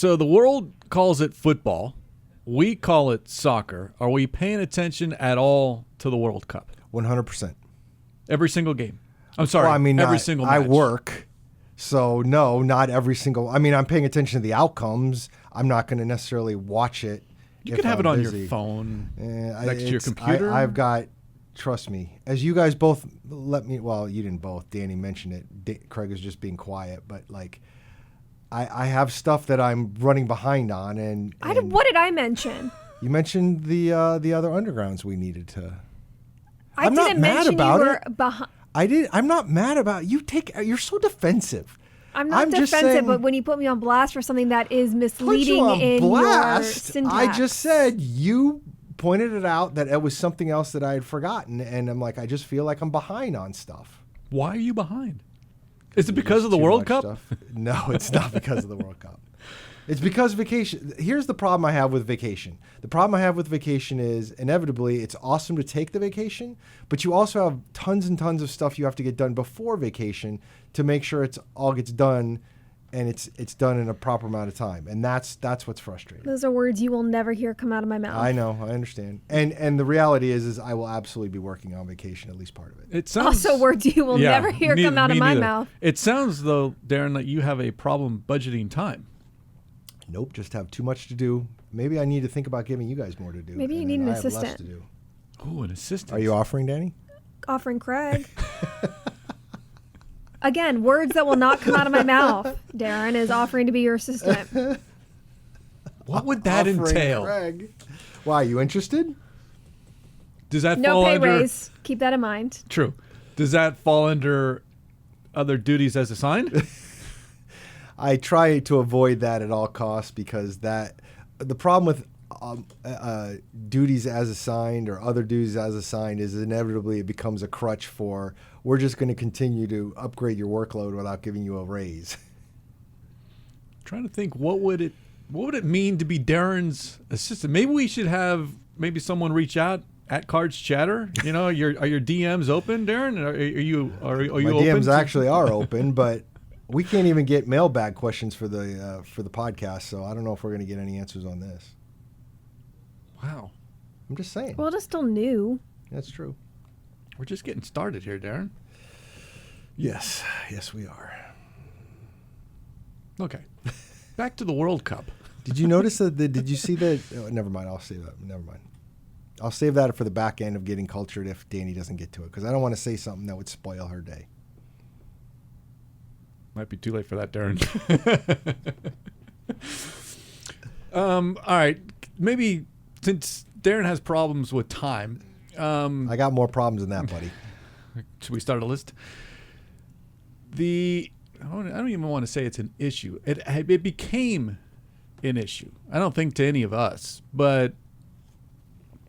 So the world calls it football. We call it soccer. Are we paying attention at all to the World Cup? 100%. Every single game. I'm sorry. Well, I mean, every single match. I work, so no, not every single. I mean, I'm paying attention to the outcomes. I'm not going to necessarily watch it. You could have it on your phone next to your computer. I've got, trust me, as you guys both let me, well, you didn't both. Danny mentioned it. Craig was just being quiet, but like, I have stuff that I'm running behind on. And what did I mention? You mentioned the other undergrounds we needed to. I'm not mad about it. I'm not mad about it. You're so defensive. I'm not defensive, but when you put me on blast for something that is misleading in your syntax. I just said you pointed it out that it was something else that I had forgotten, and I'm like, I just feel like I'm behind on stuff. Why are you behind? Is it because of the World Cup? No, it's not because of the World Cup. It's because vacation. Here's the problem I have with vacation. The problem I have with vacation is inevitably it's awesome to take the vacation, but you also have tons and tons of stuff you have to get done before vacation to make sure it's all gets done and it's done in a proper amount of time. And that's what's frustrating. Those are words you will never hear come out of my mouth. I know, I understand. And the reality is I will absolutely be working on vacation, at least part of it. It sounds also words you will never hear come out of my mouth. It sounds though, Darren, that you have a problem budgeting time. Nope, just have too much to do. Maybe I need to think about giving you guys more to do. Maybe you need an assistant. Less to do. Oh, an assistant. Are you offering, Dani? Offering Craig. Again, words that will not come out of my mouth. Darren is offering to be your assistant. What would that entail? Craig. Why, are you interested? Does that no fall pay under... raise. Keep that in mind. True. Does that fall under other duties as assigned? I try to avoid that at all costs because the problem with duties as assigned or other duties as assigned is inevitably it becomes a crutch for we're just going to continue to upgrade your workload without giving you a raise. Trying to think what would it mean to be Darren's assistant? Maybe we should have someone reach out at Cards Chatter. You know, are your DMs open, Darren? Are you My open? DMs actually are open, but we can't even get mailbag questions for the podcast, so I don't know if we're going to get any answers on this. Wow. I'm just saying. Well, it's still new. That's true. We're just getting started here, Darren. Yes. Yes, we are. Okay. Back to the World Cup. Did you notice that? Did you see that? Oh, never mind. I'll save that. Never mind. I'll save that for the back end of getting cultured if Dani doesn't get to it, because I don't want to say something that would spoil her day. Might be too late for that, Darren. All right. Maybe since Darren has problems with time. I got more problems than that, buddy. Should we start a list? I don't even want to say it's an issue. It became an issue. I don't think to any of us, but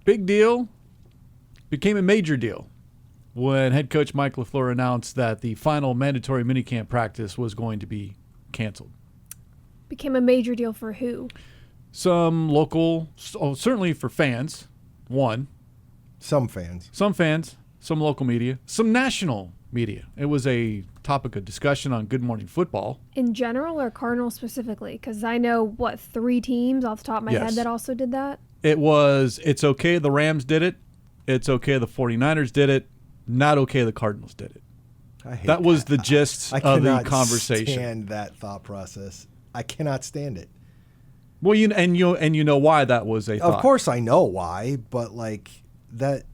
big deal, became a major deal when head coach Mike LaFleur announced that the final mandatory minicamp practice was going to be canceled. Became a major deal for who? Some local, certainly for fans, one. Some fans, some local media, some national media. It was a topic of discussion on Good Morning Football. In general or Cardinals specifically? Because I know, 3 teams off the top of my head that also did that? It's okay the Rams did it. It's okay the 49ers did it. Not okay the Cardinals did it. That was the gist of the conversation. I cannot stand that thought process. I cannot stand it. Well, you know why that was a thought. Of course I know why, but like that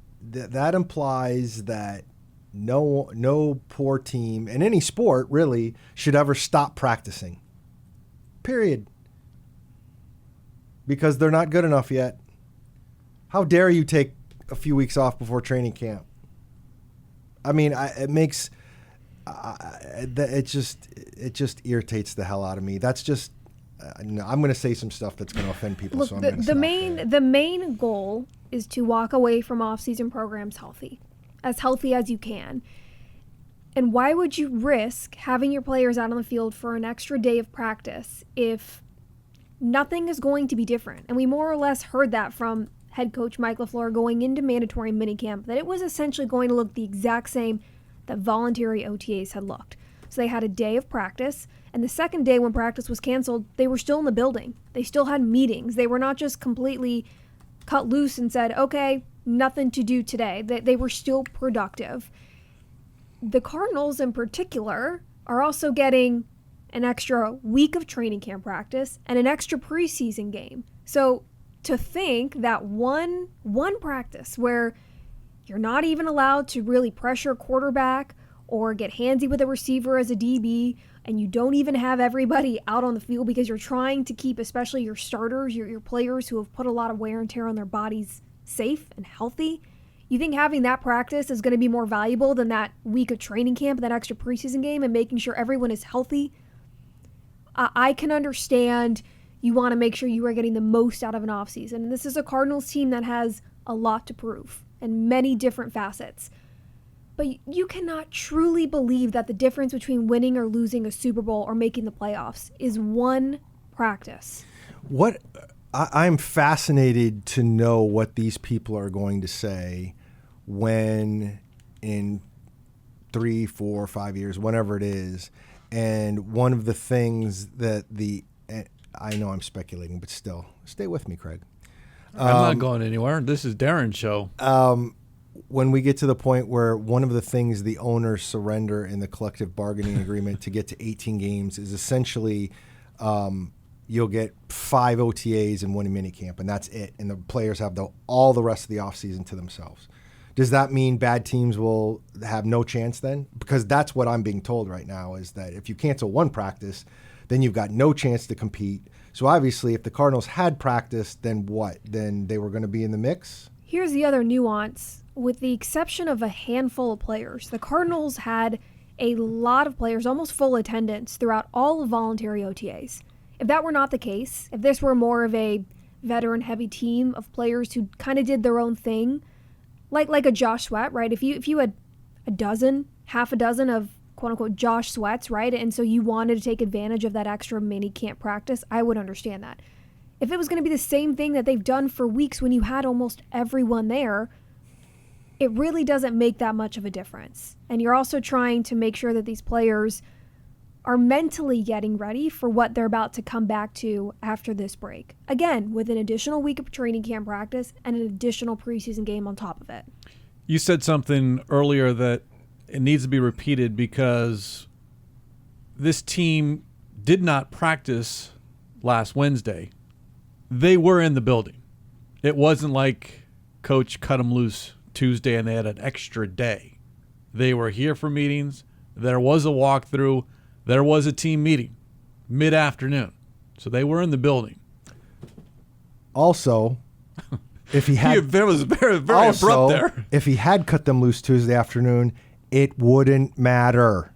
implies that no poor team in any sport really should ever stop practicing. Period. Because they're not good enough yet. How dare you take a few weeks off before training camp? I mean, it just irritates the hell out of me. That's just I'm going to say some stuff that's going to offend people. Look, so I'm the main goal is to walk away from off-season programs healthy as you can. And why would you risk having your players out on the field for an extra day of practice if nothing is going to be different? And we more or less heard that from head coach Mike LaFleur going into mandatory minicamp, that it was essentially going to look the exact same that voluntary OTAs had looked. So they had a day of practice, And the second day when practice was canceled, they were still in the building. They still had meetings. They were not just completely cut loose and said, okay, nothing to do today. They were still productive. The Cardinals in particular are also getting an extra week of training camp practice and an extra preseason game. So to think that one practice where you're not even allowed to really pressure quarterback or get handsy with a receiver as a DB, and you don't even have everybody out on the field because you're trying to keep especially your starters, your players who have put a lot of wear and tear on their bodies safe and healthy. You think having that practice is going to be more valuable than that week of training camp, that extra preseason game, and making sure everyone is healthy? I can understand you want to make sure you are getting the most out of an offseason. And this is a Cardinals team that has a lot to prove and many different facets. But you cannot truly believe that the difference between winning or losing a Super Bowl or making the playoffs is one practice. I'm fascinated to know what these people are going to say when in 3, 4, 5 years, whenever it is. And one of the things that I know I'm speculating, but still, stay with me, Craig. I'm not going anywhere. This is Darren's show. When we get to the point where one of the things the owners surrender in the collective bargaining agreement to get to 18 games is essentially you'll get 5 OTAs and 1 minicamp, and that's it. And the players have all the rest of the offseason to themselves. Does that mean bad teams will have no chance then? Because that's what I'm being told right now, is that if you cancel one practice, then you've got no chance to compete. So obviously, if the Cardinals had practice, then what? Then they were going to be in the mix? Here's the other nuance. With the exception of a handful of players, the Cardinals had a lot of players, almost full attendance, throughout all of voluntary OTAs. If that were not the case, if this were more of a veteran-heavy team of players who kind of did their own thing, like a Josh Sweat, right? If you had half a dozen of quote-unquote Josh Sweats, right? And so you wanted to take advantage of that extra mini camp practice, I would understand that. If it was going to be the same thing that they've done for weeks when you had almost everyone there, it really doesn't make that much of a difference. And you're also trying to make sure that these players are mentally getting ready for what they're about to come back to after this break. Again, with an additional week of training camp practice and an additional preseason game on top of it. You said something earlier that it needs to be repeated because this team did not practice last Wednesday. They were in the building. It wasn't like Coach cut them loose Tuesday and they had an extra day. They were here for meetings. There was a walkthrough. There was a team meeting mid-afternoon. So they were in the building. Also, if he had... There was very abrupt there. If he had cut them loose Tuesday afternoon, it wouldn't matter.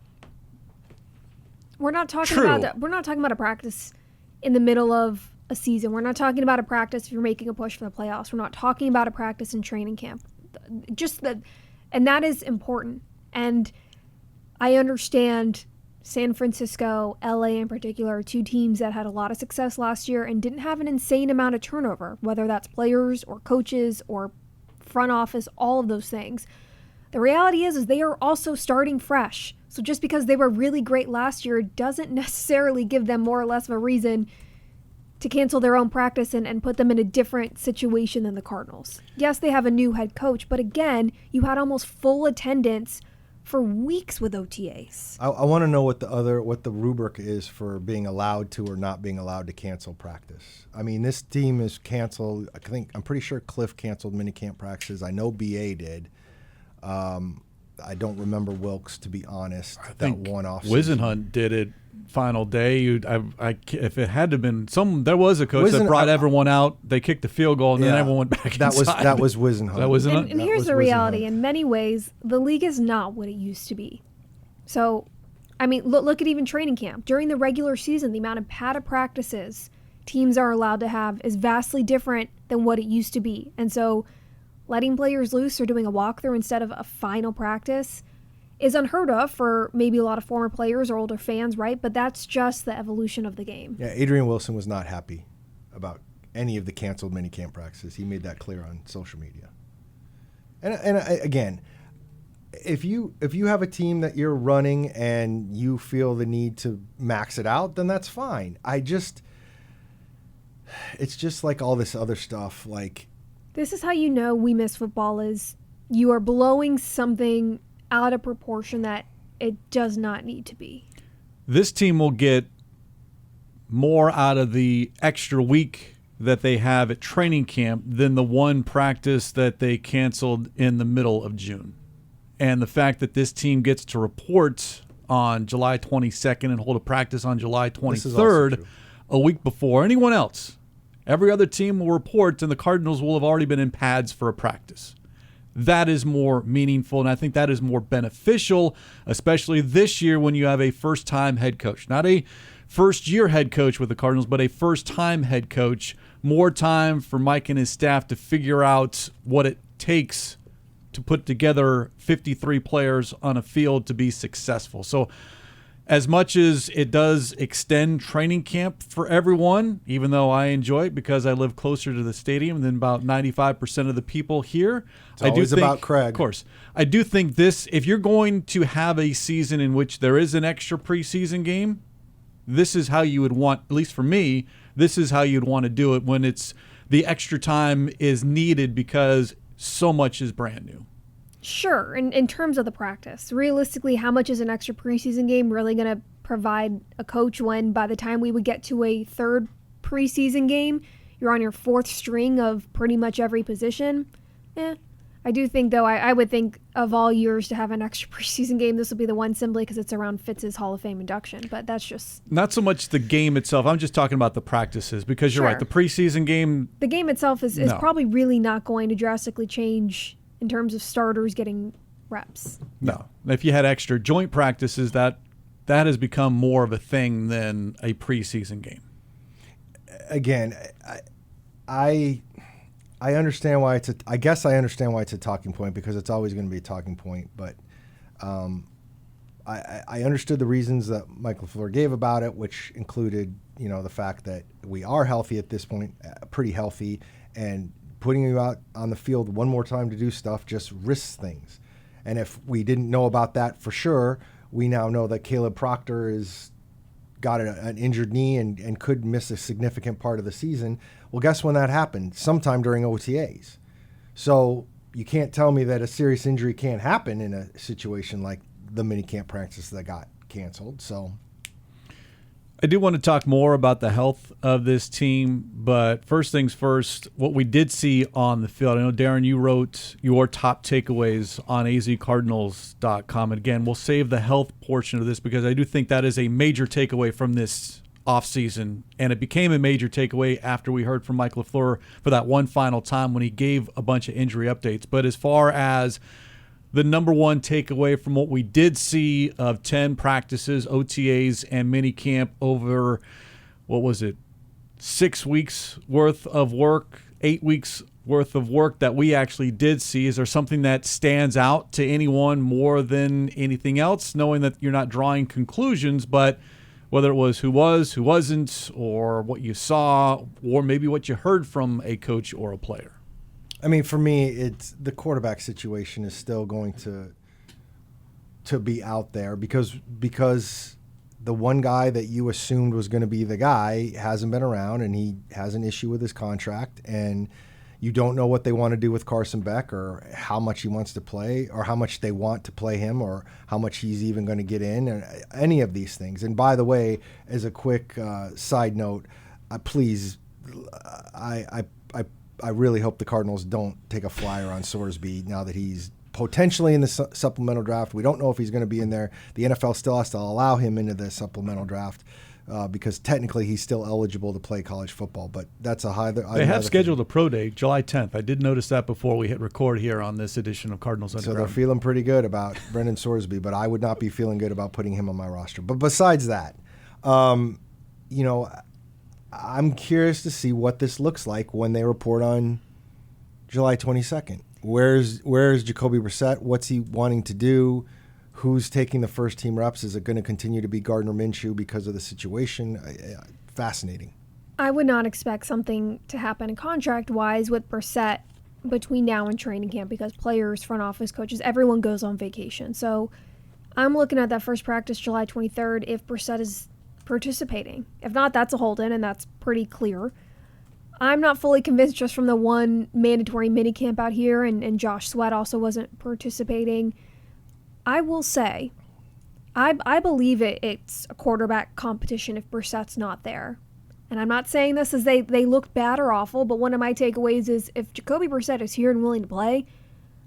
We're not talking about a practice in the middle of a season. We're not talking about a practice if you're making a push for the playoffs. We're not talking about a practice in training camp. And that is important. And I understand San Francisco, LA in particular, are 2 teams that had a lot of success last year and didn't have an insane amount of turnover, whether that's players or coaches or front office, all of those things. The reality is they are also starting fresh. So just because they were really great last year doesn't necessarily give them more or less of a reason to cancel their own practice and put them in a different situation than the Cardinals. Yes, they have a new head coach, but again, you had almost full attendance for weeks with OTAs. I want to know what the rubric is for being allowed to or not being allowed to cancel practice. I mean, this team is canceled. I'm pretty sure Cliff canceled minicamp practices. I know BA did. I don't remember Wilkes, to be honest. I think Wisenhunt did it final day. If it had to have been there was a coach that brought everyone out. They kicked the field goal and then everyone went back inside. That was Wisenhunt. And here's the reality. In many ways, the league is not what it used to be. So, I mean, look at even training camp. During the regular season, the amount of padded practices teams are allowed to have is vastly different than what it used to be. And so letting players loose or doing a walkthrough instead of a final practice is unheard of for maybe a lot of former players or older fans, right? But that's just the evolution of the game. Yeah, Adrian Wilson was not happy about any of the canceled minicamp practices. He made that clear on social media. And again, if you have a team that you're running and you feel the need to max it out, then that's fine. It's just like all this other stuff. Like, this is how you know we miss football is you are blowing something out of proportion that it does not need to be. This team will get more out of the extra week that they have at training camp than the one practice that they canceled in the middle of June. And the fact that this team gets to report on July 22nd and hold a practice on July 23rd, a week before anyone else. Every other team will report, and the Cardinals will have already been in pads for a practice. That is more meaningful, and I think that is more beneficial, especially this year when you have a first-time head coach. Not a first-year head coach with the Cardinals, but a first-time head coach. More time for Mike and his staff to figure out what it takes to put together 53 players on a field to be successful. So as much as it does extend training camp for everyone, even though I enjoy it because I live closer to the stadium than about 95% of the people here. It's always about Craig. Of course. I do think this, if you're going to have a season in which there is an extra preseason game, this is how you would want, at least for me, this is how you'd want to do it when it's the extra time is needed because so much is brand new. Sure, in terms of the practice, realistically, how much is an extra preseason game really going to provide a coach when by the time we would get to a third preseason game, you're on your fourth string of pretty much every position? I do think, though, I would think of all years to have an extra preseason game, this will be the one simply because it's around Fitz's Hall of Fame induction, but that's just... Not so much the game itself. I'm just talking about the practices because you're right. The preseason game... The game itself is probably really not going to drastically change in terms of starters getting reps. No. If you had extra joint practices, that has become more of a thing than a preseason game. Again, I understand why it's I guess I understand why it's a talking point because it's always going to be a talking point. But I understood the reasons that Mike LaFleur gave about it, which included, the fact that we are healthy at this point, pretty healthy, and putting you out on the field one more time to do stuff just risks things. And if we didn't know about that for sure, we now know that Caleb Proctor is got an injured knee and could miss a significant part of the season. Well, guess when that happened? Sometime during OTAs. So you can't tell me that a serious injury can't happen in a situation like the minicamp practice that got canceled. So I do want to talk more about the health of this team, but first things first, what we did see on the field. I know, Darren, you wrote your top takeaways on azcardinals.com. And again, we'll save the health portion of this because I do think that is a major takeaway from this offseason, and it became a major takeaway after we heard from Mike LaFleur for that one final time when he gave a bunch of injury updates. But as far as the number one takeaway from what we did see of 10 practices, OTAs, and minicamp over, 6 weeks worth of work, 8 weeks worth of work that we actually did see? Is there something that stands out to anyone more than anything else, knowing that you're not drawing conclusions, but whether it was, who wasn't, or what you saw, or maybe what you heard from a coach or a player? I mean, for me, it's the quarterback situation is still going to be out there because the one guy that you assumed was going to be the guy hasn't been around, and he has an issue with his contract, and you don't know what they want to do with Carson Beck or how much he wants to play or how much they want to play him or how much he's even going to get in or any of these things. And by the way, as a quick side note, please, I really hope the Cardinals don't take a flyer on Sorsby now that he's potentially in the supplemental draft. We don't know if he's going to be in there. The NFL still has to allow him into the supplemental draft because technically he's still eligible to play college football. But that's a high. They have scheduled a pro day July 10th. I did notice that before we hit record here on this edition of Cardinals Underground. So they're feeling pretty good about Brendan Sorsby, but I would not be feeling good about putting him on my roster. But besides that, I'm curious to see what this looks like when they report on July 22nd. Where's Jacoby Brissett? What's he wanting to do? Who's taking the first team reps? Is it going to continue to be Gardner Minshew because of the situation? Fascinating. I would not expect something to happen contract-wise with Brissett between now and training camp because players, front office, coaches, everyone goes on vacation. So I'm looking at that first practice July 23rd if Brissett is participating. If not, that's a hold-in, and that's pretty clear. I'm not fully convinced just from the one mandatory minicamp out here, and Josh Sweat also wasn't participating. I will say, I believe it's a quarterback competition if Brissett's not there. And I'm not saying this as they look bad or awful, but one of my takeaways is if Jacoby Brissett is here and willing to play,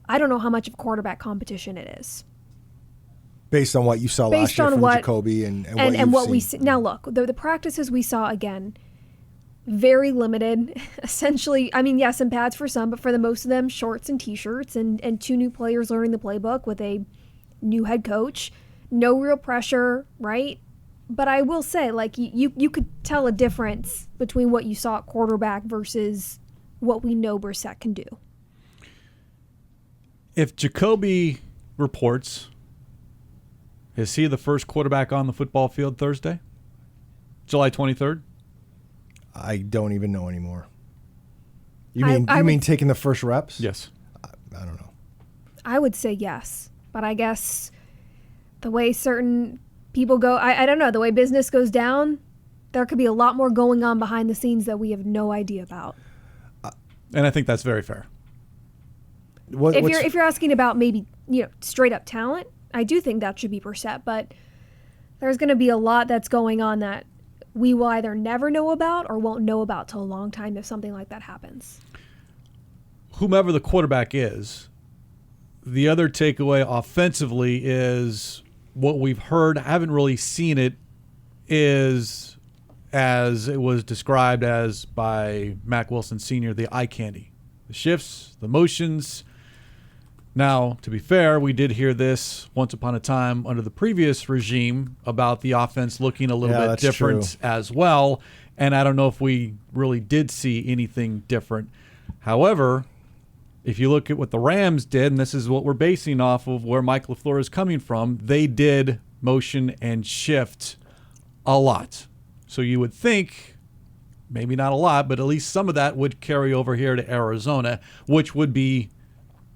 I don't know how much of a quarterback competition it is. Based on what you saw last year from Jacoby and what we see. Now, look, the practices we saw, again, very limited. Essentially, I mean, yes, and pads for some, but for the most of them, shorts and T-shirts and 2 new players learning the playbook with a new head coach. No real pressure, right? But I will say, like, you could tell a difference between what you saw at quarterback versus what we know Brissett can do. If Jacoby reports, is he the first quarterback on the football field Thursday? July 23rd? I don't even know anymore. You mean taking the first reps? Yes. I don't know. I would say yes, but I guess the way certain people go, I don't know, the way business goes down, there could be a lot more going on behind the scenes that we have no idea about. And I think that's very fair. If you're asking about maybe, straight up talent, I do think that should be Brissett, but there's going to be a lot that's going on that we will either never know about or won't know about till a long time if something like that happens. Whomever the quarterback is, the other takeaway offensively is what we've heard, haven't really seen it, is as it was described as by Mack Wilson Sr., the eye candy. The shifts, the motions. Now, to be fair, we did hear this once upon a time under the previous regime about the offense looking a little bit different as well. And I don't know if we really did see anything different. However, if you look at what the Rams did, and this is what we're basing off of where Mike LaFleur is coming from, they did motion and shift a lot. So you would think, maybe not a lot, but at least some of that would carry over here to Arizona, which would be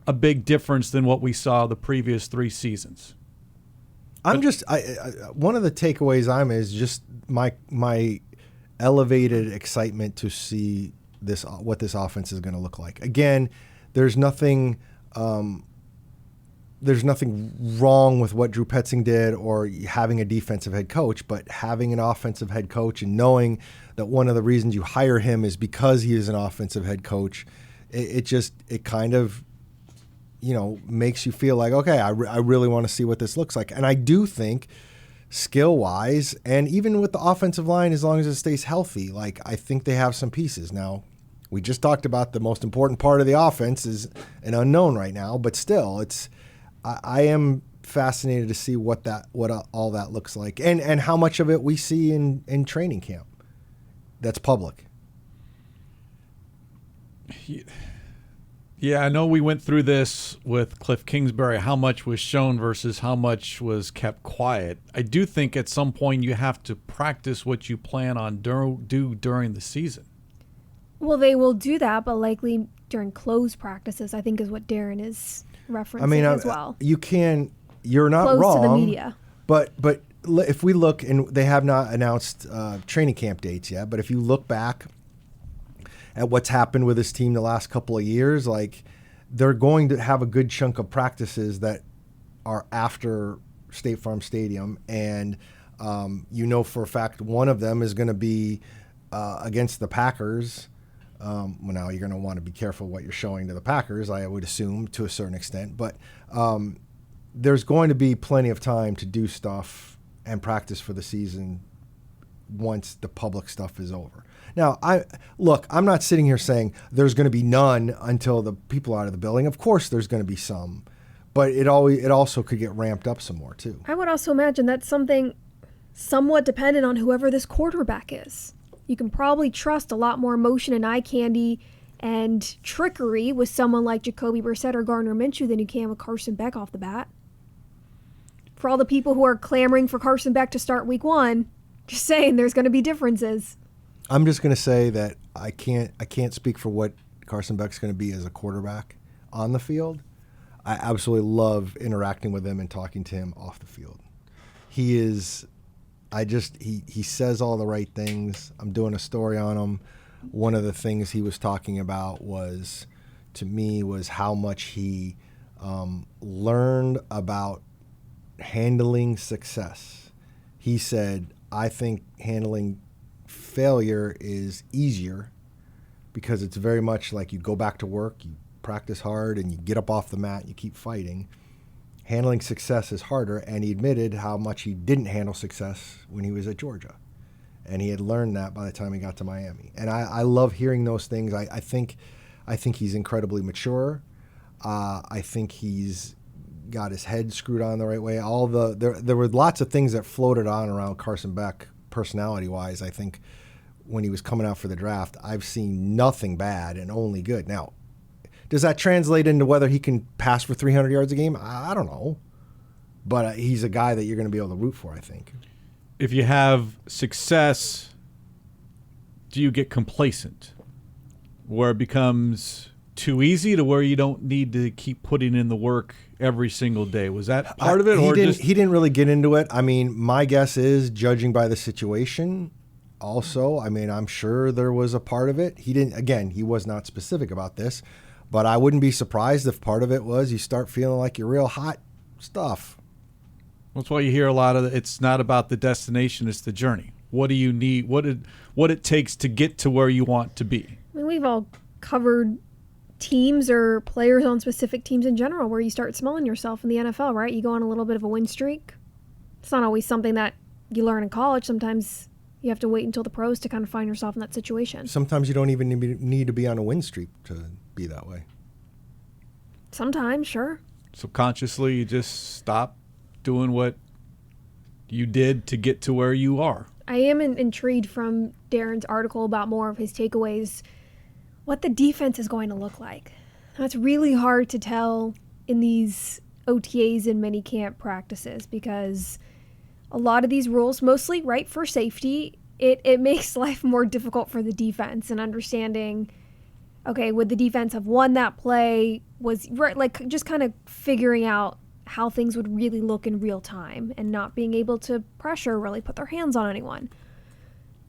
a big difference than what we saw the previous 3 seasons. One of the takeaways is just my elevated excitement to see what this offense is going to look like. Again, there's nothing wrong with what Drew Petzing did or having a defensive head coach, but having an offensive head coach and knowing that one of the reasons you hire him is because he is an offensive head coach, it kind of makes you feel like, okay, I really want to see what this looks like. And I do think skill-wise, and even with the offensive line, as long as it stays healthy, like I think they have some pieces. Now, we just talked about the most important part of the offense is an unknown right now, but still, I am fascinated to see what all that looks like, and how much of it we see in training camp that's public. Yeah, I know we went through this with Cliff Kingsbury, how much was shown versus how much was kept quiet. I do think at some point you have to practice what you plan on do during the season. Well, they will do that, but likely during closed practices, I think is what Darren is referencing as well. You're not closed wrong. To the media. But if we look, and they have not announced training camp dates yet, but if you look back at what's happened with this team the last couple of years, like they're going to have a good chunk of practices that are after State Farm Stadium, and for a fact one of them is going to be against the Packers. Now you're going to want to be careful what you're showing to the Packers, I would assume, to a certain extent, but there's going to be plenty of time to do stuff and practice for the season once the public stuff is over. Now, I'm not sitting here saying there's going to be none until the people are out of the building. Of course there's going to be some, but it also could get ramped up some more too. I would also imagine that's something somewhat dependent on whoever this quarterback is. You can probably trust a lot more emotion and eye candy and trickery with someone like Jacoby Brissett or Gardner Minshew than you can with Carson Beck off the bat. For all the people who are clamoring for Carson Beck to start week 1, just saying there's going to be differences. I'm just going to say that I can't speak for what Carson Beck's going to be as a quarterback on the field. I absolutely love interacting with him and talking to him off the field. He is, he says all the right things. I'm doing a story on him. One of the things he was talking about was how much he learned about handling success. He said, I think handling failure is easier because it's very much like you go back to work, you practice hard, and you get up off the mat, you keep fighting. Handling success is harder, and he admitted how much he didn't handle success when he was at Georgia. And he had learned that by the time he got to Miami. And I love hearing those things. I think he's incredibly mature. I think he's got his head screwed on the right way. There were lots of things that floated on around Carson Beck personality-wise. I think when he was coming out for the draft, I've seen nothing bad and only good. Now, does that translate into whether he can pass for 300 yards a game? I don't know. But he's a guy that you're going to be able to root for, I think. If you have success, do you get complacent? Where it becomes too easy to where you don't need to keep putting in the work every single day? Was that part of it? He didn't really get into it. I mean, my guess is, judging by the situation, also, I mean, I'm sure there was a part of it. He was not specific about this. But I wouldn't be surprised if part of it was you start feeling like you're real hot stuff. That's why you hear a lot of it's not about the destination, it's the journey. What do you need? What it takes to get to where you want to be. I mean, we've all covered teams or players on specific teams in general where you start smelling yourself in the NFL, right? You go on a little bit of a win streak. It's not always something that you learn in college. Sometimes you have to wait until the pros to kind of find yourself in that situation. Sometimes you don't even need to be on a win streak to be that way. Sometimes, sure. Subconsciously, you just stop doing what you did to get to where you are. I am intrigued from Darren's article about more of his takeaways, what the defense is going to look like. That's really hard to tell in these OTAs and minicamp practices because a lot of these rules, mostly right for safety, it makes life more difficult for the defense and understanding, okay, would the defense have won that play? Was right, like just kind of figuring out how things would really look in real time and not being able to pressure really put their hands on anyone.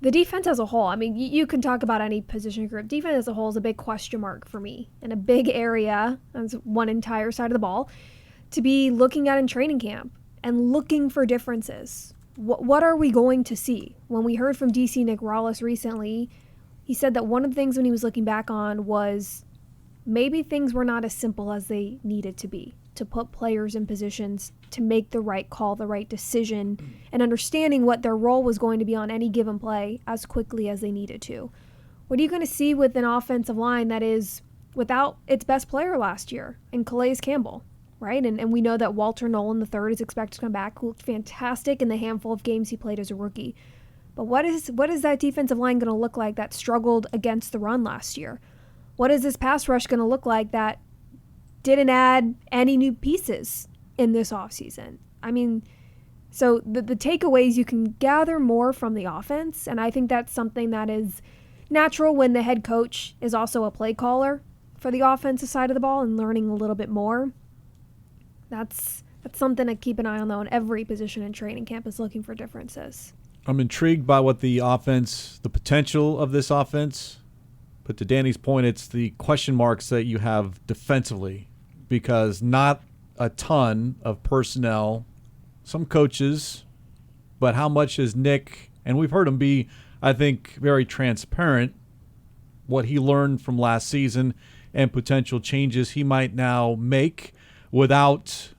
The defense as a whole, I mean, you can talk about any position group. Defense as a whole is a big question mark for me and a big area, that's one entire side of the ball, to be looking at in training camp and looking for differences. What are we going to see? When we heard from DC Nick Rawlis recently, he said that one of the things when he was looking back on was maybe things were not as simple as they needed to be, to put players in positions to make the right call, the right decision, and understanding what their role was going to be on any given play as quickly as they needed to. What are you going to see with an offensive line that is without its best player last year in Calais Campbell, right? And we know that Walter Nolan III is expected to come back, who looked fantastic in the handful of games he played as a rookie. But what is that defensive line going to look like that struggled against the run last year? What is this pass rush going to look like that didn't add any new pieces in this offseason? I mean, so the takeaways, you can gather more from the offense, and I think that's something that is natural when the head coach is also a play caller for the offensive side of the ball and learning a little bit more. That's something to keep an eye on, though, in every position in training camp is looking for differences. I'm intrigued by what the potential of this offense, but to Dani's point, it's the question marks that you have defensively, because not a ton of personnel, some coaches, but how much is Nick, and we've heard him be, I think, very transparent, what he learned from last season and potential changes he might now make without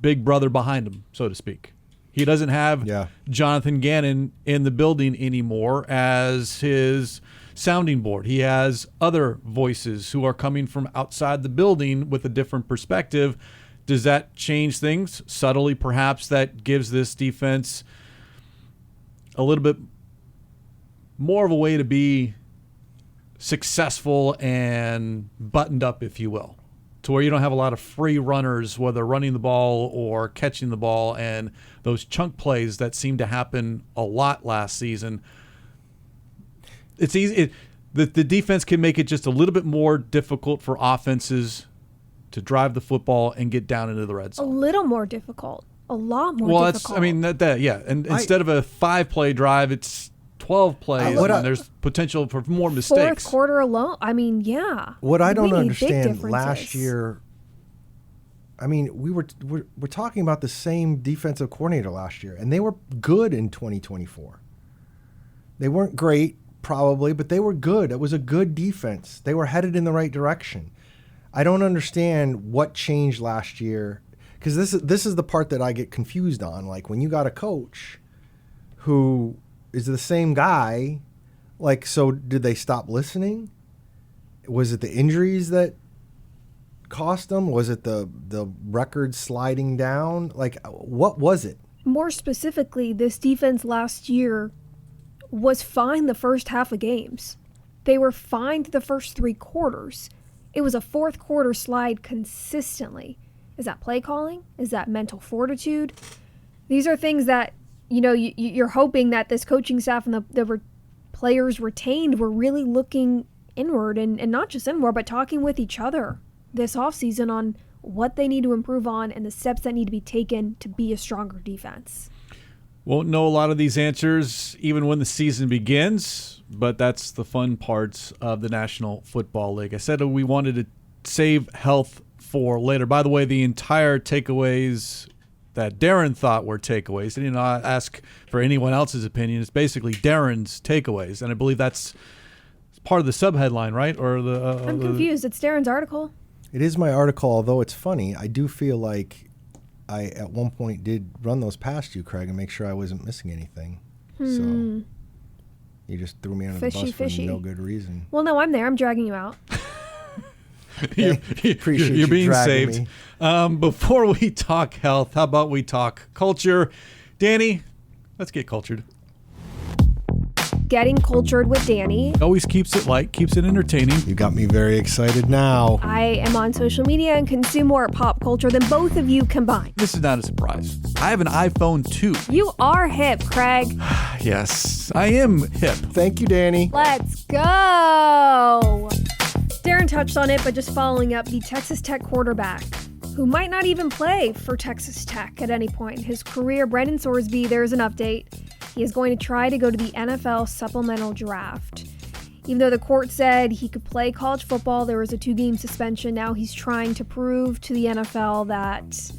Big Brother behind him, so to speak. He doesn't have Jonathan Gannon in the building anymore as his sounding board. He has other voices who are coming from outside the building with a different perspective. Does that change things? Subtly, perhaps, that gives this defense a little bit more of a way to be successful and buttoned up, if you will, to where you don't have a lot of free runners, whether running the ball or catching the ball, and those chunk plays that seemed to happen a lot last season. It's easy. the defense can make it just a little bit more difficult for offenses to drive the football and get down into the red A zone. little more difficult. A lot more Well, difficult. yeah. And instead of a 5-play drive, it's 12 plays, and there's potential for more mistakes. Fourth quarter alone. I mean, yeah. What I don't We need big understand last differences. year, I mean, we're talking about the same defensive coordinator last year, and they were good in 2024. They weren't great, probably, but they were good. It was a good defense. They were headed in the right direction. I don't understand what changed last year, because this is the part that I get confused on. Like, when you got a coach who is the same guy, like, so did they stop listening? Was it the injuries that cost them? Was it the record sliding down? Like, what was it? More specifically, this defense last year was fine the first half of games. They were fine the first 3 quarters. It was a fourth quarter slide consistently. Is that play calling? Is that mental fortitude? These are things that, you're hoping that this coaching staff and the players retained were really looking inward and not just inward, but talking with each other this offseason on what they need to improve on and the steps that need to be taken to be a stronger defense. Won't know a lot of these answers even when the season begins, but that's the fun parts of the National Football League. I said we wanted to save health for later. By the way, the entire takeaways that Darren thought were takeaways, I didn't ask for anyone else's opinion. It's basically Darren's takeaways, and I believe that's part of the subheadline, right? Or I'm confused. It's Darren's article. It is my article, although it's funny. I do feel like I, at one point, did run those past you, Craig, and make sure I wasn't missing anything. So you just threw me under the bus for no good reason. Well, no, I'm there. I'm dragging you out. Appreciate you're you being dragging saved. me. Before we talk health, how about we talk culture? Dani, let's get cultured. Getting cultured with Dani. Always keeps it light, keeps it entertaining. You got me very excited now. I am on social media and consume more pop culture than both of you combined. This is not a surprise. I have an iPhone 2. You are hip, Craig. Yes, I am hip. Thank you, Dani. Let's go. Darren touched on it, but just following up, the Texas Tech quarterback, who might not even play for Texas Tech at any point in his career, Brendan Sorsby, there's an update. He is going to try to go to the NFL supplemental draft. Even though the court said he could play college football, there was a 2-game suspension. Now he's trying to prove to the NFL that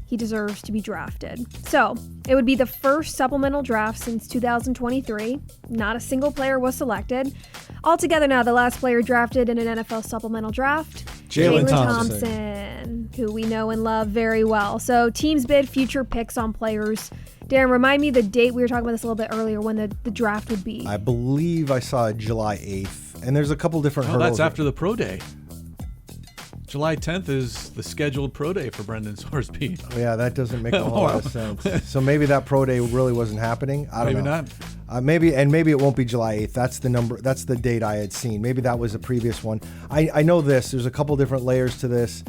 he deserves to be drafted. So it would be the first supplemental draft since 2023. Not a single player was selected. Altogether now, the last player drafted in an NFL supplemental draft, Jalen Thompson, who we know and love very well. So teams bid future picks on players. Darren, remind me the date. We were talking about this a little bit earlier, when the draft would be. I believe I saw July 8th, and there's a couple different hurdles. That's after the pro day. July 10th is the scheduled pro day for Brendan Sorsby. Oh, yeah, that doesn't make a whole lot of sense. So maybe that pro day really wasn't happening. I don't know. Maybe not. Maybe it won't be July 8th. That's the number. That's the date I had seen. Maybe that was a previous one. I know this. There's a couple different layers to this.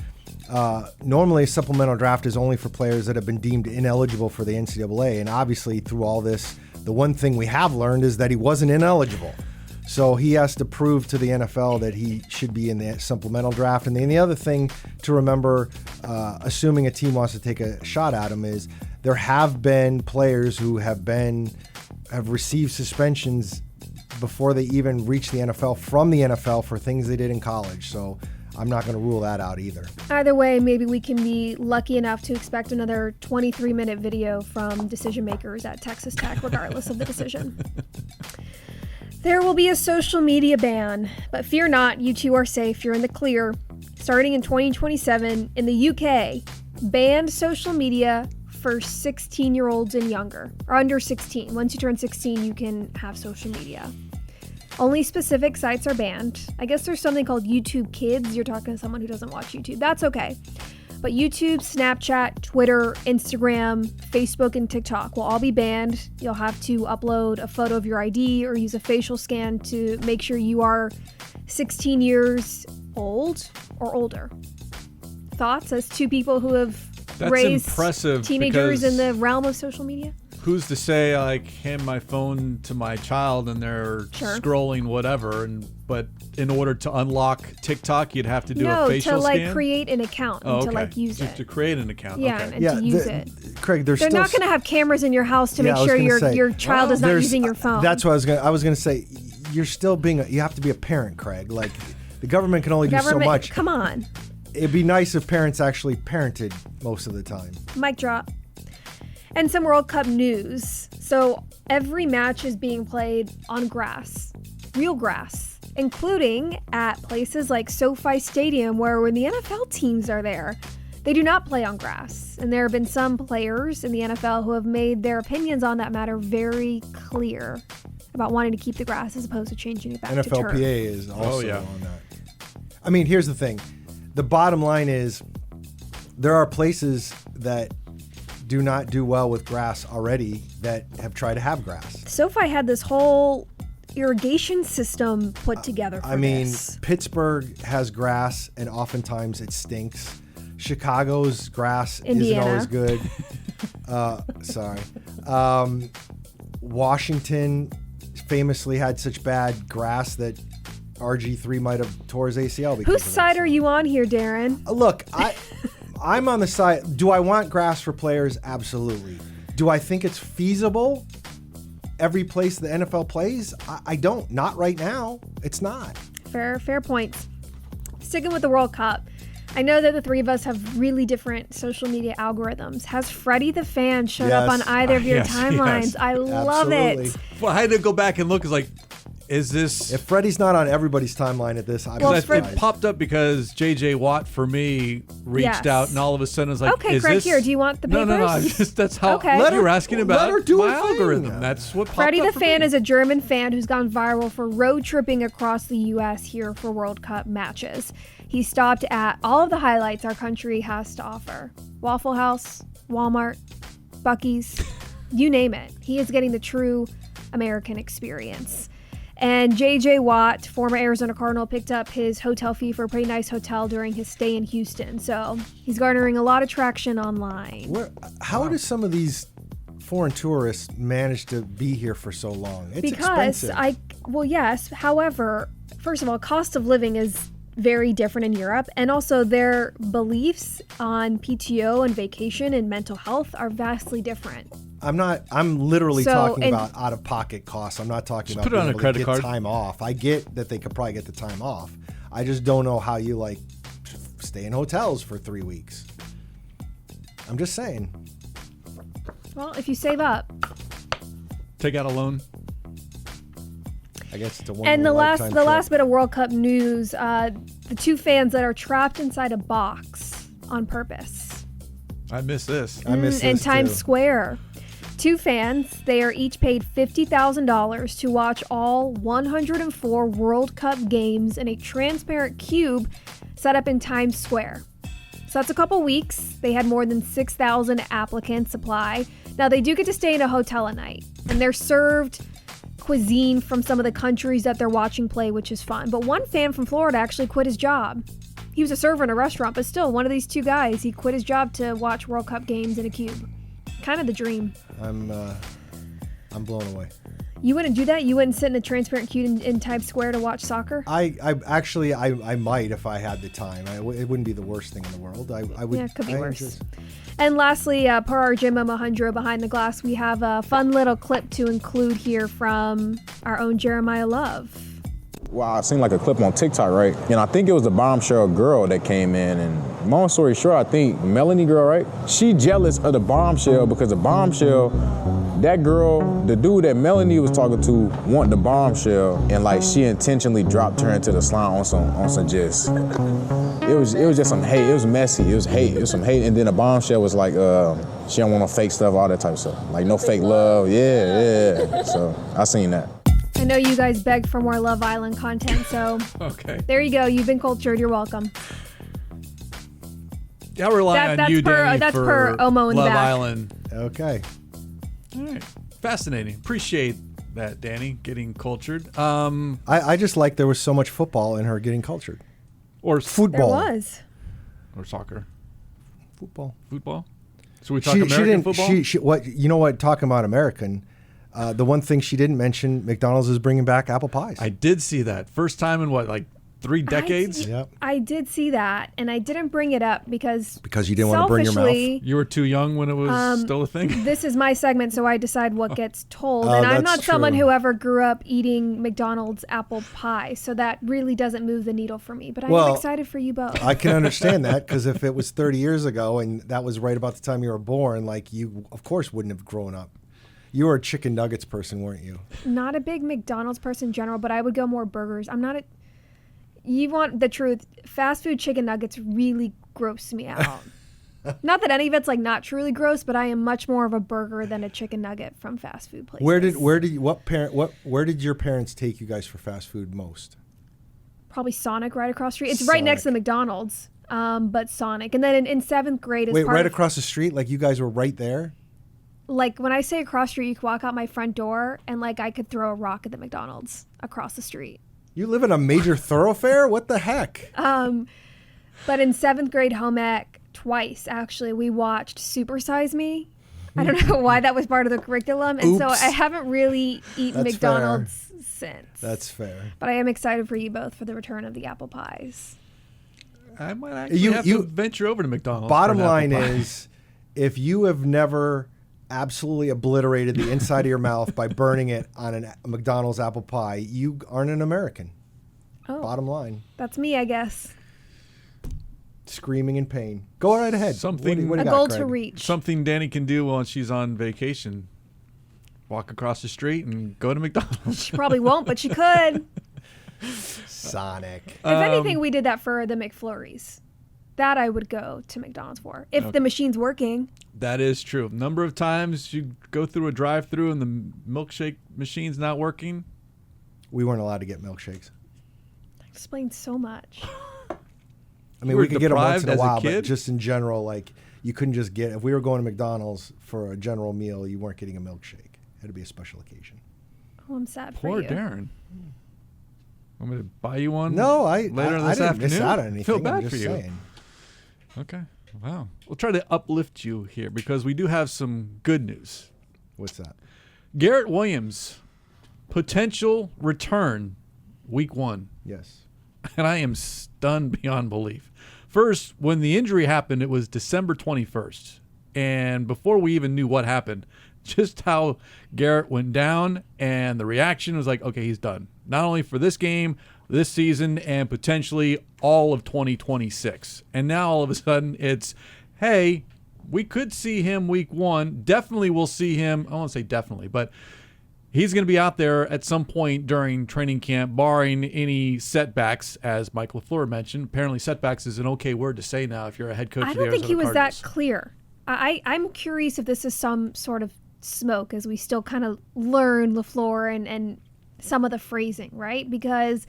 Normally, supplemental draft is only for players that have been deemed ineligible for the NCAA. And obviously, through all this, the one thing we have learned is that he wasn't ineligible. So he has to prove to the NFL that he should be in the supplemental draft. And then the other thing to remember, assuming a team wants to take a shot at him, is there have been players who have received suspensions before they even reach the NFL from the NFL for things they did in college. So I'm not going to rule that out either. Either way, maybe we can be lucky enough to expect another 23-minute video from decision makers at Texas Tech, regardless of the decision. There will be a social media ban, but fear not, you two are safe, you're in the clear. Starting in 2027, in the UK, banned social media for 16-year-olds and younger, or under 16. Once you turn 16, you can have social media. Only specific sites are banned. I guess there's something called YouTube Kids. You're talking to someone who doesn't watch YouTube. That's okay. But YouTube, Snapchat, Twitter, Instagram, Facebook, and TikTok will all be banned. You'll have to upload a photo of your ID or use a facial scan to make sure you are 16 years old or older. Thoughts as two people who have raised impressive teenagers because in the realm of social media? who's to say I hand my phone to my child and they're scrolling whatever, but in order to unlock TikTok, you'd have to do a facial scan? No, to create an account and to use just it. to create an account. Yeah, okay. and to use it. Craig, they're not going to have cameras in your house to make sure your child is not using your phone. That's what I was going to say. You're still you have to be a parent, Craig. Like, the government can only do so much. Come on. It'd be nice if parents actually parented most of the time. Mic drop. And some World Cup news. So every match is being played on grass, real grass, including at places like SoFi Stadium, where when the NFL teams are there, they do not play on grass. And there have been some players in the NFL who have made their opinions on that matter very clear about wanting to keep the grass as opposed to changing it back to turf. NFLPA is also on that. I mean, here's the thing. The bottom line is there are places that do not do well with grass already that have tried to have grass. SoFi had this whole irrigation system put together for this. Pittsburgh has grass, and oftentimes it stinks. Chicago's grass isn't always good. Sorry. Washington famously had such bad grass that RG3 might have tore his ACL. Whose side are you on here, Darren? Look, I'm on the side. Do I want grass for players? Absolutely. Do I think it's feasible every place the NFL plays? I don't. Not right now. It's not. Fair points. Sticking with the World Cup, I know that the three of us have really different social media algorithms. Has Freddie the Fan showed up on either of your timelines? Yes. I love it. Well, I had to go back and look. It's like, is this... If Freddie's not on everybody's timeline at this, it popped up because J.J. Watt, for me, reached out, and all of a sudden it's like, okay, Craig, here, do you want the papers? No, that's how you were asking about my algorithm. That's what popped Freddie up the Fan is a German fan who's gone viral for road tripping across the U.S. here for World Cup matches. He stopped at all of the highlights our country has to offer. Waffle House, Walmart, Buc-ee's, you name it. He is getting the true American experience. And J.J. Watt, former Arizona Cardinal, picked up his hotel fee for a pretty nice hotel during his stay in Houston. So he's garnering a lot of traction online. How do some of these foreign tourists manage to be here for so long? It's expensive. Yes. However, first of all, cost of living is very different in Europe, and also their beliefs on PTO and vacation and mental health are vastly different. I'm literally talking about out-of-pocket costs. I'm not talking about put it on a credit card. Time off. I get that they could probably get the time off. I just don't know how you stay in hotels for 3 weeks. I'm just saying. Well, if you save up. Take out a loan. I guess it's a And the last bit of World Cup news, the two fans that are trapped inside a box on purpose. I miss this. In Times Square. Two fans, they are each paid $50,000 to watch all 104 World Cup games in a transparent cube set up in Times Square. So that's a couple weeks. They had more than 6,000 applicants apply. Now, they do get to stay in a hotel at night, and they're served cuisine from some of the countries that they're watching play, which is fun. But one fan from Florida actually quit his job. He was a server in a restaurant, but still, one of these two guys, he quit his job to watch World Cup games in a cube. Kind of the dream. I'm blown away. You wouldn't do that? You wouldn't sit in a transparent cube in Times Square to watch soccer? I might if I had the time. It wouldn't be the worst thing in the world. I would. Yeah, it could be worse. And lastly, per our Jim Alejandro Behind the Glass, we have a fun little clip to include here from our own Jeremiah Love. Well, I seen like a clip on TikTok, right? And I think it was the bombshell girl that came in. And long story short, I think Melanie girl, right? She jealous of the bombshell because the bombshell, that girl, the dude that Melanie was talking to, want the bombshell, and like she intentionally dropped her into the slime on some just. It was just some hate. It was messy. It was hate. It was some hate. And then the bombshell was like, she don't want no fake stuff, all that type of stuff. Like no fake love. Yeah. So I seen that. I know you guys begged for more Love Island content, so okay. There you go. You've been cultured. You're welcome. I'll rely on you, Dani, that's for per Omo in the Love back. Island. Okay. All right. Fascinating. Appreciate that, Dani, getting cultured. I just like there was so much football in her getting cultured. Or Futbol. There was. Or soccer. Football. Futbol? So we talk American football? Talking about American, the one thing she didn't mention, McDonald's is bringing back apple pies. I did see that. First time in 3 decades? Yep. I did see that, and I didn't bring it up because you didn't want to burn your mouth. You were too young when it was still a thing? This is my segment, so I decide what gets told. Oh, and I'm that's not someone true. who ever grew up eating McDonald's apple pie, so that really doesn't move the needle for me. But I'm excited for you both. I can understand that, because if it was 30 years ago and that was right about the time you were born, you, of course, wouldn't have grown up. You were a chicken nuggets person, weren't you? Not a big McDonald's person in general, but I would go more burgers. I'm not a... You want the truth. Fast food chicken nuggets really gross me out. Not that any of it's not truly gross, but I am much more of a burger than a chicken nugget from fast food places. Where did your parents take you guys for fast food most? Probably Sonic right across the street. It's right next to the McDonald's, but Sonic. And then in 7th grade, across the street, you guys were right there. When I say across the street, you could walk out my front door and I could throw a rock at the McDonald's across the street. You live in a major thoroughfare? What the heck? But in 7th grade home ec, twice actually, we watched Super Size Me. I don't know why that was part of the curriculum. And so I haven't really eaten McDonald's since. That's fair. But I am excited for you both for the return of the apple pies. I might actually have to venture over to McDonald's. Bottom line is, if you have never absolutely obliterated the inside of your mouth by burning it on a McDonald's apple pie, you aren't an American. Oh, bottom line. That's me, I guess. Screaming in pain. Go right ahead. Something a goal to reach. Something Dani can do while she's on vacation. Walk across the street and go to McDonald's. She probably won't, but she could. Sonic. If anything, we did that for the McFlurries. That I would go to McDonald's for if the machine's working. That is true. Number of times you go through a drive-through and the milkshake machine's not working. We weren't allowed to get milkshakes. That explains so much. I mean, we could get them once in a while, but just in general, you couldn't just get. If we were going to McDonald's for a general meal, you weren't getting a milkshake. It had to be a special occasion. Oh, I'm sad for you. Poor Darren. Want me to buy you one? No, later this didn't afternoon? Miss out on anything. I feel bad I'm just for you. Saying. Okay. Wow. We'll try to uplift you here because we do have some good news. What's that? Garrett Williams, potential return week 1. Yes. And I am stunned beyond belief. First, when the injury happened, it was December 21st. And before we even knew what happened, just how Garrett went down and the reaction was okay, he's done. Not only for this game, this season, and potentially all of 2026. And now all of a sudden it's, hey, we could see him week 1. Definitely we'll see him. I won't say definitely, but he's going to be out there at some point during training camp, barring any setbacks, as Mike LaFleur mentioned. Apparently setbacks is an okay word to say now if you're a head coach of the Arizona Cardinals. I don't think he was that clear. I'm curious if this is some sort of smoke as we still kind of learn LaFleur and some of the phrasing, right? Because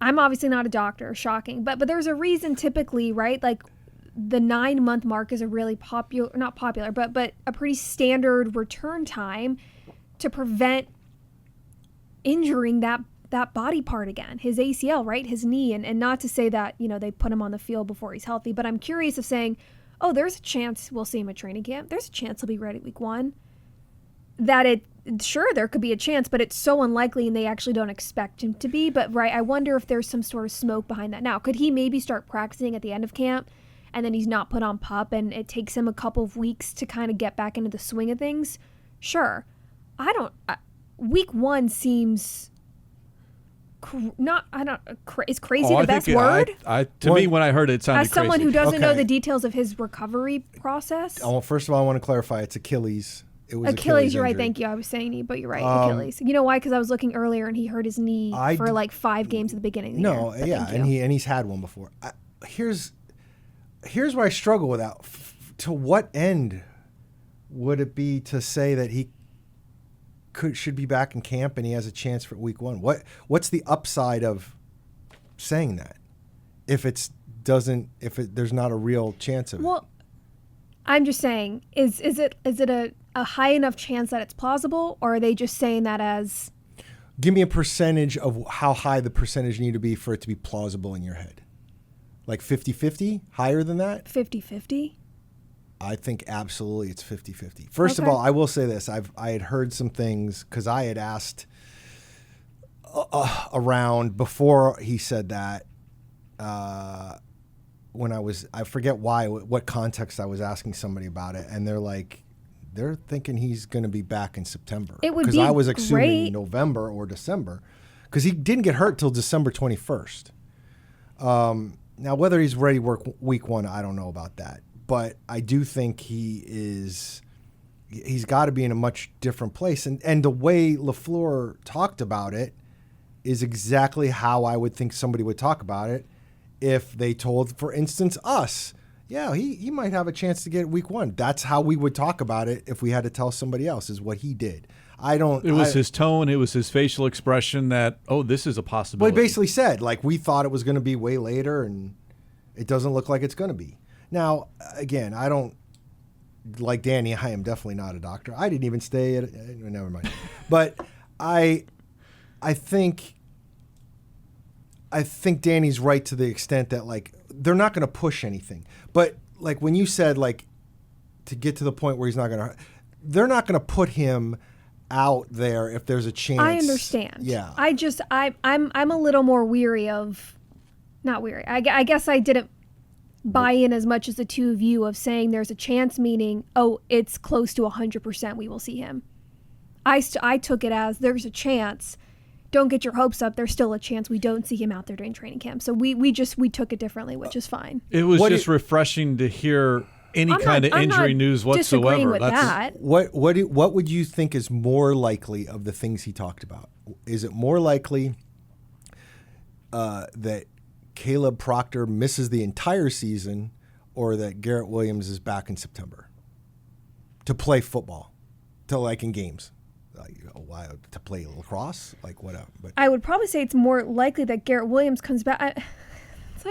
I'm obviously not a doctor, shocking, but there's a reason typically, right? The 9-month mark is a really not popular, but a pretty standard return time to prevent injuring that body part again, his ACL, right? His knee. And not to say that, they put him on the field before he's healthy, but I'm curious of saying, oh, there's a chance we'll see him at training camp. There's a chance he'll be ready week 1. Sure, there could be a chance, but it's so unlikely and they actually don't expect him to be. But, right, I wonder if there's some sort of smoke behind that. Now, could he maybe start practicing at the end of camp and then he's not put on PUP and it takes him a couple of weeks to kind of get back into the swing of things? Sure. Week 1 seems... is crazy the best word? To me, when I heard it, it sounded crazy. As someone who doesn't know the details of his recovery process. First of all, I want to clarify. It's Achilles. It was Achilles, you're right. Thank you. I was saying knee, but you're right. Achilles. You know why? Because I was looking earlier and he hurt his knee for 5 games at the beginning of the year. And he's had one before. Here's where I struggle with that. To what end would it be to say that he should be back in camp and he has a chance for week 1? What's the upside of saying that if there's not a real chance of it? Well, I'm just saying, is it a high enough chance that it's plausible, or are they just saying that as... Give me a percentage of how high the percentage need to be for it to be plausible in your head. 50-50? Higher than that? 50-50? I think absolutely it's 50-50. First of Okay. all, I will say this. I had heard some things because I had asked around before he said that when I forget what context I was asking somebody about it, and they're thinking he's going to be back in September. It would be because I was assuming great. November or December because he didn't get hurt till December 21st. Now, whether he's ready to work week 1, I don't know about that. But I do think he's got to be in a much different place. And the way LaFleur talked about it is exactly how I would think somebody would talk about it if they told, for instance, us, yeah, he might have a chance to get week 1. That's how we would talk about it if we had to tell somebody else, is what he did. It was his tone. It was his facial expression that, this is a Well, possibility. he basically said, we thought it was going to be way later, and it doesn't look like it's going to be. Now, again, I don't, like Dani, I am definitely not a doctor. I didn't even stay at, never mind. But I think Dani's right to the extent that, they're not going to push anything. But, when you said, to get to the point where he's not going to, they're not going to put him out there if there's a chance. I understand. Yeah. I'm a little more weary of, not weary. I guess I didn't buy in as much as the two of you of saying there's a chance, meaning, it's close to 100% we will see him. I took it as there's a chance. Don't get your hopes up. There's still a chance we don't see him out there during training camp. So we took it differently, which is fine. It was refreshing to hear any kind of injury news whatsoever. Disagreeing with that. What would you think is more likely of the things he talked about? Is it more likely that Caleb Proctor misses the entire season, or that Garrett Williams is back in September to play football, in games, to play lacrosse, whatever? But I would probably say it's more likely that Garrett Williams comes back. It's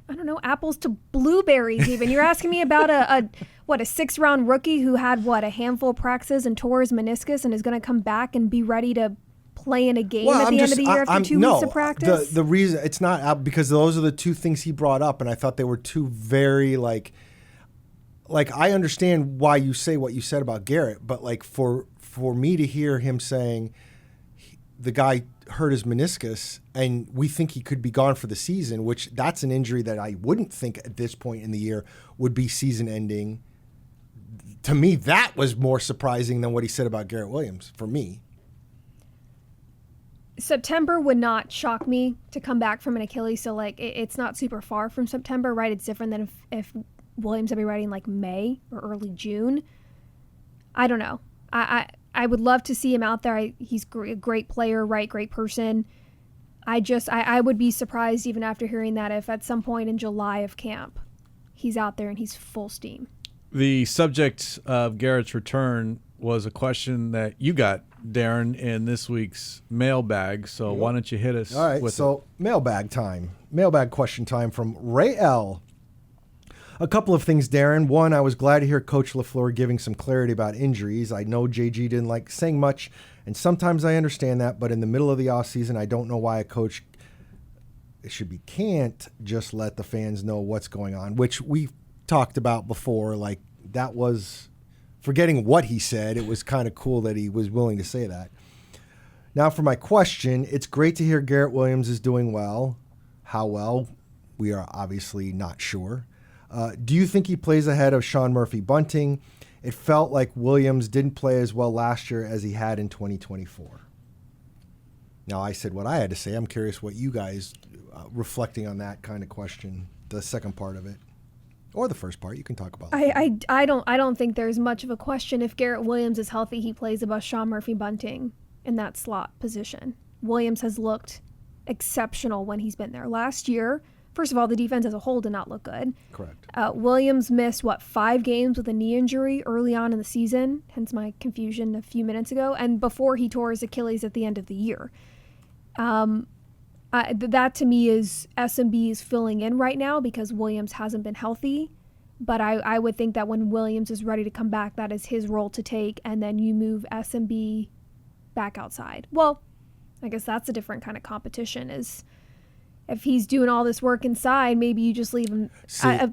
I don't know, apples to blueberries even. You're asking me about a 6th-round rookie who had, a handful of practices and tore his meniscus and is going to come back and be ready to play in a game at the end of the year after 2 weeks of practice? The reason it's not out because those are the two things he brought up, and I thought they were two very I understand why you say what you said about Garrett, but for me to hear him saying the guy hurt his meniscus and we think he could be gone for the season, which that's an injury that I wouldn't think at this point in the year would be season ending. To me, that was more surprising than what he said about Garrett Williams for me. September would not shock me to come back from an Achilles, so it's not super far from September, right? It's different than if Williams had been riding May or early June. I don't know. I would love to see him out there. He's a great player, right? Great person. I would be surprised even after hearing that if at some point in July of camp he's out there and he's full steam. The subject of Garrett's return was a question that you got, Darren, in this week's mailbag. So why don't you hit us All right, with so mailbag time. Mailbag question time from Ray L. A couple of things, Darren. One, I was glad to hear Coach LaFleur giving some clarity about injuries. I know JG didn't like saying much, and sometimes I understand that, but in the middle of the offseason, I don't know why a coach can't just let the fans know what's going on, which we talked about before. That was, forgetting what he said, it was kind of cool that he was willing to say that. Now for my question, it's great to hear Garrett Williams is doing well. How well? We are obviously not sure. Do you think he plays ahead of Sean Murphy-Bunting? It felt like Williams didn't play as well last year as he had in 2024. Now, I said what I had to say. I'm curious what you guys, reflecting on that kind of question, the second part of it, or the first part, you can talk about. I don't think there's much of a question. If Garrett Williams is healthy, he plays above Sean Murphy-Bunting in that slot position. Williams has looked exceptional when he's been there. Last year, first of all, the defense as a whole did not look good. Correct. Williams missed, 5 games with a knee injury early on in the season, hence my confusion a few minutes ago, and before he tore his Achilles at the end of the year. That to me is SMB is filling in right now because Williams hasn't been healthy, but I would think that when Williams is ready to come back, that is his role to take, and then you move SMB back outside. Well, I guess that's a different kind of competition, is if he's doing all this work inside, maybe you just leave him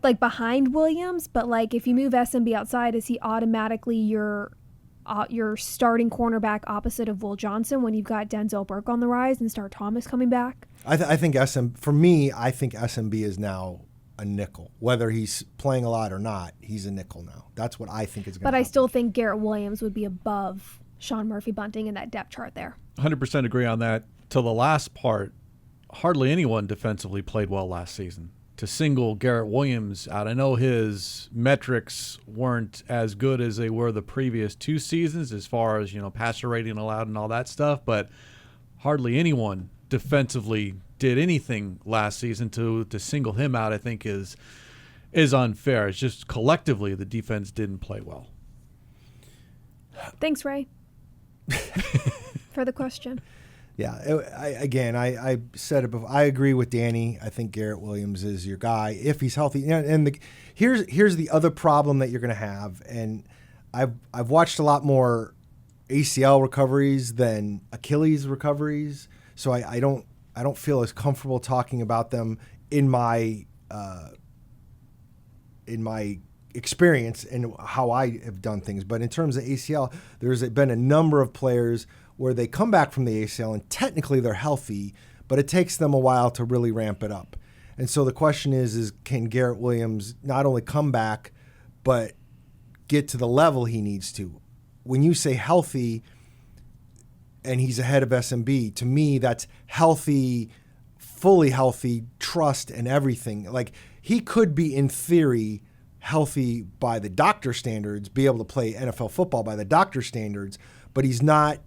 like behind Williams. But like if you move SMB outside, is he automatically your starting cornerback opposite of Will Johnson when you've got Denzel Burke on the rise and Star Thomas coming back? I think SMB is now a nickel. Whether he's playing a lot or not, he's a nickel now. That's what I think is going to happen. But I still think Garrett Williams would be above Sean Murphy-Bunting in that depth chart there. 100% agree on that. Till the last part, hardly anyone defensively played well last season. To single Garrett Williams out, I know his metrics weren't as good as they were the previous 2 seasons as far as, passer rating allowed and all that stuff, but hardly anyone defensively did anything last season. To single him out, I think is unfair. It's just collectively the defense didn't play well. Thanks, Ray, for the question. Yeah, I said it before. I agree with Dani. I think Garrett Williams is your guy if he's healthy. And here's the other problem that you're going to have. And I've watched a lot more ACL recoveries than Achilles recoveries, so I don't feel as comfortable talking about them in my experience and how I have done things. But in terms of ACL, there's been a number of players where they come back from the ACL and technically they're healthy, but it takes them a while to really ramp it up. And so the question is can Garrett Williams not only come back, but get to the level he needs to? When you say healthy and he's ahead of SMB, to me, that's healthy, fully healthy, trust and everything. Like he could be in theory healthy by the doctor standards, be able to play NFL football by the doctor standards, but he's not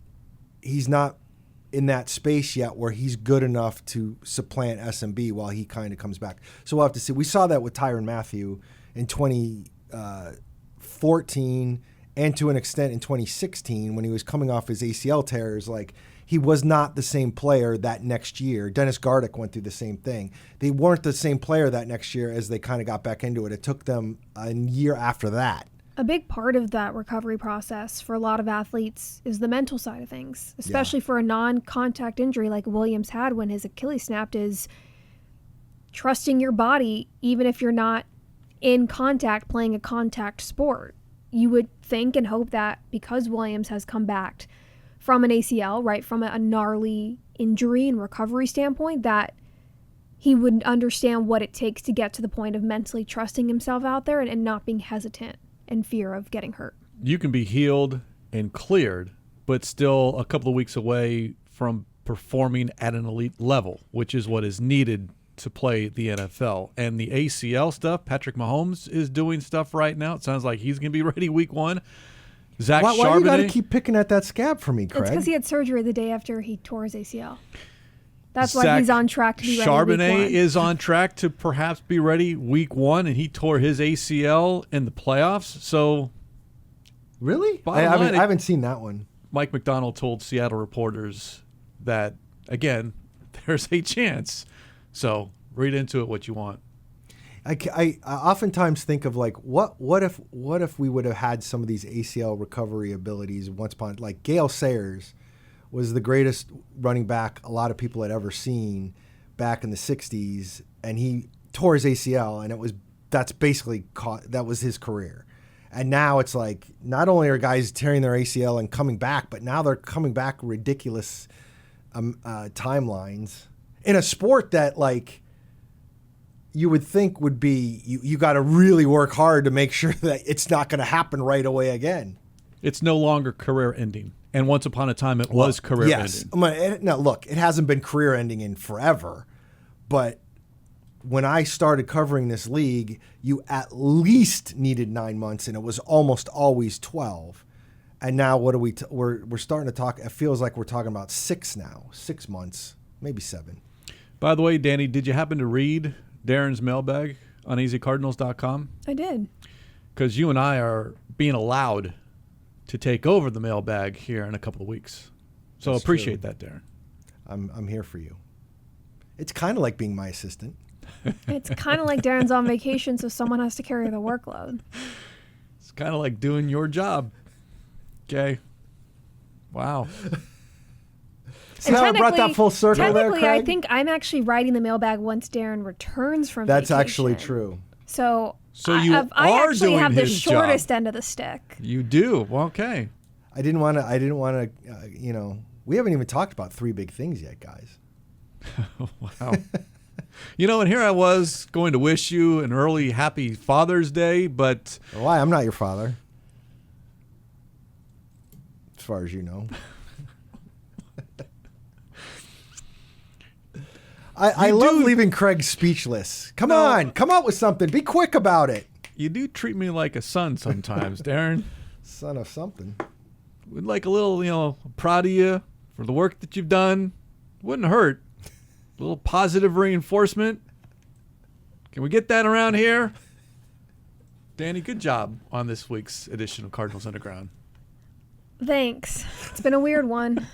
in that space yet where he's good enough to supplant SMB while he kind of comes back. So we'll have to see. We saw that with Tyrann Mathieu in 2014 and to an extent in 2016 when he was coming off his ACL tears. Like he was not the same player that next year. Dennis Gardick went through the same thing. They weren't the same player that next year as they kind of got back into it. It took them a year after that. A big part of that recovery process for a lot of athletes is the mental side of things, especially for a non-contact injury like Williams had when his Achilles snapped, is trusting your body even if you're not in contact playing a contact sport. You would think and hope that because Williams has come back from an ACL, right, from a gnarly injury and recovery standpoint, that he would understand what it takes to get to the point of mentally trusting himself out there and not being hesitant in fear of getting hurt. You can be healed and cleared, but still a couple of weeks away from performing at an elite level, which is what is needed to play the NFL. And the ACL stuff, Patrick Mahomes is doing stuff right now. It sounds like he's going to be ready week 1. Zach Charbonnet. Why you got to keep picking at that scab for me, Craig? It's because he had surgery the day after he tore his ACL. That's why he's on track to be ready Charbonnet week 1. is on track to perhaps be ready week 1, and he tore his ACL in the playoffs. So, really? I haven't seen that one. Mike McDonald told Seattle reporters that, again, there's a chance. So read into it what you want. I oftentimes think of like what if we would have had some of these ACL recovery abilities once upon, like Gale Sayers was the greatest running back a lot of people had ever seen back in the 60s, and he tore his ACL, and that was his career. And now it's like not only are guys tearing their ACL and coming back, but now they're coming back ridiculous timelines in a sport that like you would think would be you got to really work hard to make sure that it's not going to happen right away again. It's no longer career ending. And once upon a time, it was career ending. Now, look, it hasn't been career ending in forever, but when I started covering this league, you at least needed 9 months, and it was almost always 12. And now what are we're starting to talk, it feels like we're talking about 6 now, 6 months, maybe 7. By the way, Dani, did you happen to read Darren's mailbag on easycardinals.com? I did. Because you and I are being allowed to take over the mailbag here in a couple of weeks. So That's appreciate true. that, Darren. I'm here for you. It's kind of like being my assistant. It's kind of like Darren's on vacation, so someone has to carry the workload. It's kind of like doing your job. Okay. Wow. See how I brought that full circle there, technically, I Craig? think I'm actually writing the mailbag once Darren returns from That's vacation. actually true. So you I are actually doing have the his shortest job. end of the stick. You do. Well, okay. I didn't want to, we haven't even talked about 3 big things yet, guys. Wow. And here I was going to wish you an early happy Father's Day, but Why? I'm not your father. As far as you know. I love leaving Craig speechless. Come on. Come up with something. Be quick about it. you do treat me like a son sometimes, Darren. Son of something. We'd like a little, proud of you for the work that you've done. Wouldn't hurt. A little positive reinforcement. Can we get that around here? Dani, good job on this week's edition of Cardinals Underground. Thanks. It's been a weird one.